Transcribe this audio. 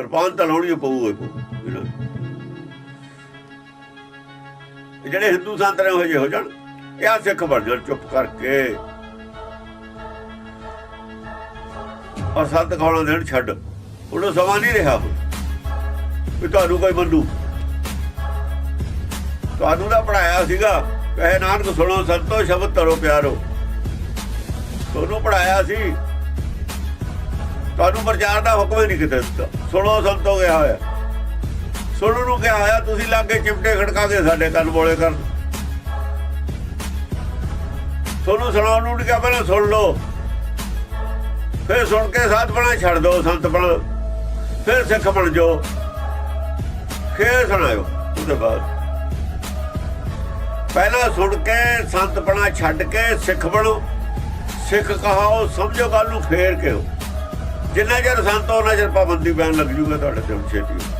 ਕਿਰਪਾਨ ਤਾਂ ਲਾਉਣੀ ਪਊ ਜਿਹੜੇ ਹਿੰਦੂ ਸੰਤ ਨੇ ਉਹ ਜਿਹੇ ਹੋ ਜਾਣ, ਇਹ ਆ ਸਿੱਖ ਬਣ ਜਾਣ ਚੁੱਪ ਕਰਕੇ, ਔਰ ਸੰਤ ਖਾਣਾ ਦੇਣ ਛੱਡ। ਉਹਨੂੰ ਸਮਾਂ ਨਹੀਂ ਰਿਹਾ ਹੁਣ ਵੀ ਤੁਹਾਨੂੰ ਕੋਈ ਮੰਨੂ। ਤੁਹਾਨੂੰ ਤਾਂ ਪੜ੍ਹਾਇਆ ਸੀਗਾ, ਕਹੇ ਨਾਨਕ ਸੁਣੋ ਸੰਤੋ ਸ਼ਬਦ ਧਰੋ ਪਿਆਰੋ, ਤੁਹਾਨੂੰ ਪੜ੍ਹਾਇਆ ਸੀ, ਤੁਹਾਨੂੰ ਪ੍ਰਚਾਰ ਦਾ ਹੁਕਮ ਹੀ ਨਹੀਂ ਕਿਤੇ ਦਿੱਤਾ। ਸੁਣੋ ਸੰਤੋ ਕਿਹਾ ਹੋਇਆ, ਸੁਣਨ ਨੂੰ ਕਿਹਾ ਹੋਇਆ, ਤੁਸੀਂ ਲਾਗੇ ਚਿਮਟੇ ਖੜਕਾ ਕੇ ਸਾਡੇ ਕੰਨ ਬੋਲੇ ਕਰਨ। ਤੁਹਾਨੂੰ ਸੁਣਾਉਣ ਨੂੰ ਨਹੀਂ ਕਿਹਾ, ਪਹਿਲਾਂ ਸੁਣ ਲਓ, ਫਿਰ ਸੁਣ ਕੇ ਸਾਧ ਬਣਾ ਛੱਡ ਦਿਓ, ਸੰਤ ਬਣ, ਫਿਰ ਸਿੱਖ ਬਣ ਜਾਓ, ਫਿਰ ਸੁਣਾਇਓ। ਉਹਦੇ ਬਾਅਦ ਪਹਿਲਾਂ ਸੁਣ ਕੇ ਸੰਤ ਬਣਾ ਛੱਡ ਕੇ ਸਿੱਖ ਬਣੋ, ਸਿੱਖ ਕਹਾਓ, ਸਮਝੋ ਗੱਲ ਨੂੰ, ਫੇਰ ਕਿਹੋ। ਜਿੰਨਾ ਚਿਰ ਸੰਤ ਉਹਨਾਂ ਚਿਰ ਪਾਬੰਦੀ ਪੈਣ ਲੱਗ ਜੂਗਾ ਤੁਹਾਡੇ ਤੇ ਛੇਤੀ।